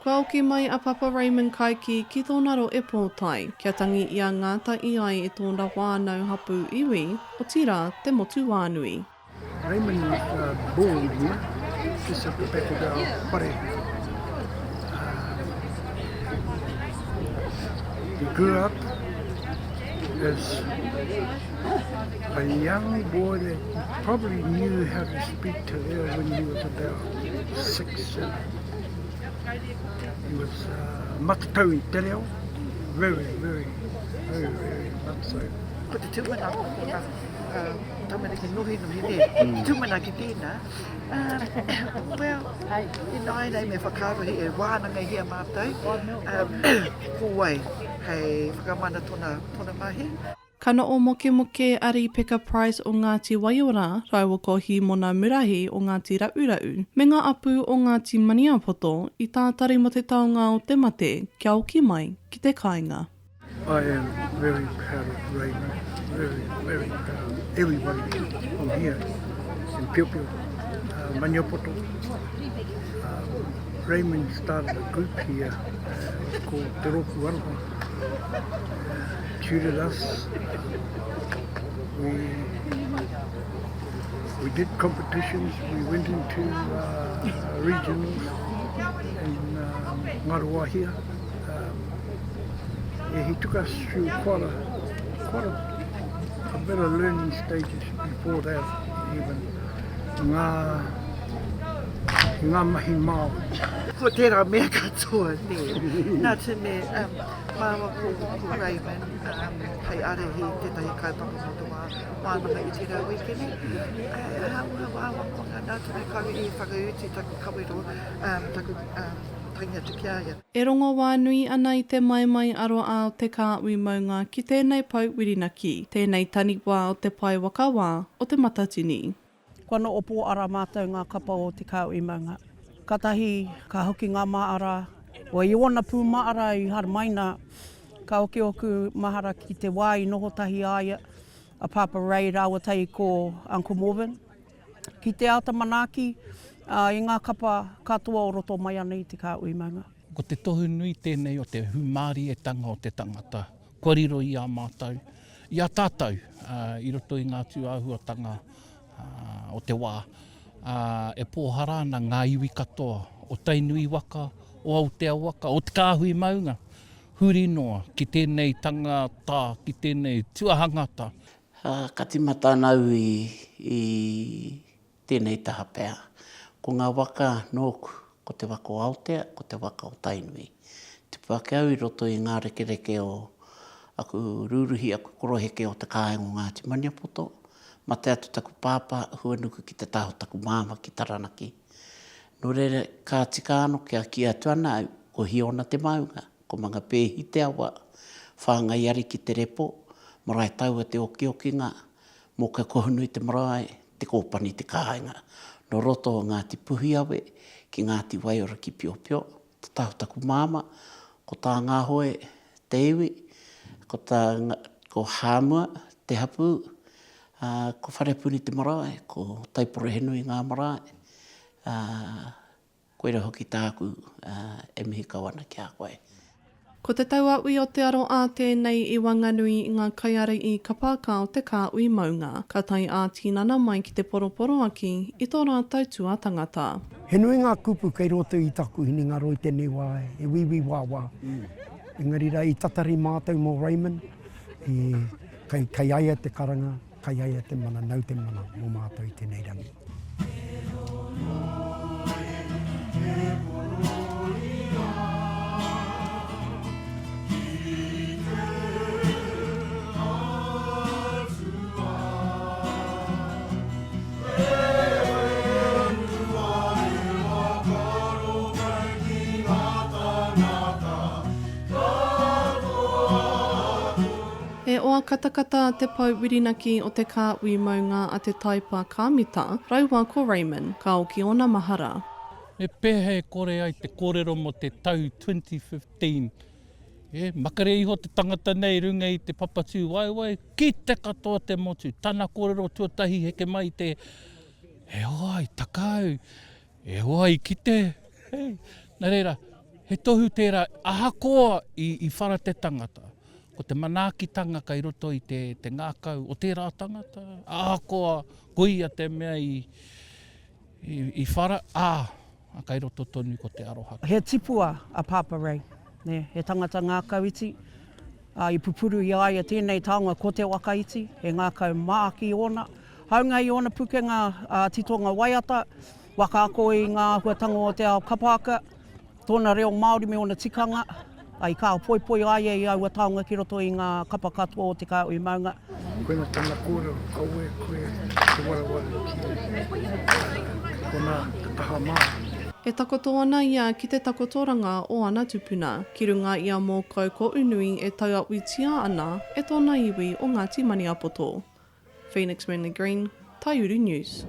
Kua oki mai a Papa Raymond Kaiki ki tōna ro e pōtai, kia tangi i a ngāta i ai e tōna wānau hapu iwi, o tira te motu wānui. Raymond was born here, just at the back of our whare. He grew up as a young boy that probably knew how to speak to her when he was about 6, 7. He was Matatini te reo, very much so. Ko te tūmana ko ngā tamariki nohi nohi ne, tūmana ki tēnā. Well, I nai me whakarohi e wānanga hia mātou, kōwai hei whakamana tōna mahi. Kana o moke ari Peka Prize o Ngāti Waiora, raiwa ko hi mona murahi o Ngāti Raurau, me ngā apu o Ngāti Maniapoto i tātari mo te taonga o te mate kia oki mai ki te kāinga. I am very proud of Raymond, very proud of everybody from here in Piopio, Maniapoto. Raymond started a group here, it's called Te Roku Aroha. Tutored us. We did competitions. We went into regionals in Aroha here. He took us through quite a bit of learning stages before that even. Ngā mahi mao. Ko tērā mea katoa ne. Nā te me māua ko Raymond, hei arehi tētahi kaupapa mo te wānanga i te rau ikene. Hāua ko nā te me kawi i whakauti taku kawero, taku tainga tukiaia. E rongo wānui ana i te Maimai Aroha o te kāui maunga ki tēnei pau wirinaki, tēnei taniwa o te pai wakawā o te Matatini. Kua no opo ara mātou ngā kapa o te kāui maunga. Katahi, ka hoki ngā maara, o i ona pū maara i haramaina, ka hoki oku mahara ki te wā i noho tahi aia, a Papa Ray rāwatai ko Uncle Morven. Ki te ata manaki, i ngā kapa katoa o roto mai ana i te kāui maunga. Ko te tohu nui tēnei o te humari e tanga o te tangata. Kua riro i a mātou. I a tātou, i roto i ngā tūāhuatanga o te wā, e pōhara ana ngā iwi katoa, o tainui waka, o Aotea waka, o te kāhui maunga, huri noa ki tēnei tangata, ki tēnei tuahangata. Ka timata nau i tēnei taha pēr. Ko ngā waka nōku, ko te waka o Aotea, ko te waka o tainui. Te pākau i roto i ngā rekereke o aku ruruhi, aku koroheke o te kāingo Ngāti Maniapoto. Ma te atu taku pāpā, huanuku ki te taho taku māma ki Taranaki. Nō reira, ka tika anō kia ki atu ana au, ko hiona te maunga, ko manga pēhi te awa, whāngai ari ki te repo, marae taua te oki-okinga, Mōkau Kohunui te marae, te kōpani te kāinga. Nō roto o Ngāti Puhiawe, ki Ngāti Waiora ki Piopio, te taho taku māma, ko tā ngā hoe, te iwi, ko Hāmua, te hapu, ko wharepuni te marae, ko taipore henui ngā marae, koe rā hoki tāku e mihi kawana ki a koe. Ko te tauaui o te aro a tēnei i wanganui i ngā kaiare i kapaka o te kāui maunga, ka tai a tinana mai ki te poroporo aki i tō rātou tua tangata. He nui ngā kupu kei roto i taku hini ngā roi tēnei wae, e wiwi wāwā. Engari rā i tatari mātou mō Raymond, kai aia te karanga, kai aia te mana, nau te mana mō mātou i tēnei rangi. E oa katakata te pau wirinaki o te kāui maunga a te taipa kāmita, rauwa ko Raymond, ka oki ona mahara. Me pēhe kore ai te kōrero mo te tau 2015. Makare iho te tangata nei runga i te papatū waiwai, ki te katoa te motu, tana kōrero tuatahi heke mai te e oai takau, e oai ki te. Nā reira, He tohu tērā, ahakoa i whara te tangata. Ko te manaakitanga kai roto i te ngākau o tērā tangata. Ahakoa kuia te mea i whara, kai roto tonu ko te aroha. He tipua a Papa Ray, ne, he tangata ngākau iti. I pupuru i aia tēnei taonga ko te wakaiti, he ngākau maaki ona. Haunga i ona pukenga titonga waiata, wakaako i ngā huatanga o te ao kapaka, tōna reo Māori me ona tikanga, ai kao poipoi aia i aua taonga ki roto i ngā kapa katoa o te kao i maunga. Koina tana kōrero, kaue koe, te warawara ki kona taha maa. E takoto ana ia ki te takotoranga o ana tupuna, ki runga i a Mōkau Kohunui e tauawitia ana e tōna iwi o Ngāti Maniapoto. Phoenix Manley-Green, Tai Uru News.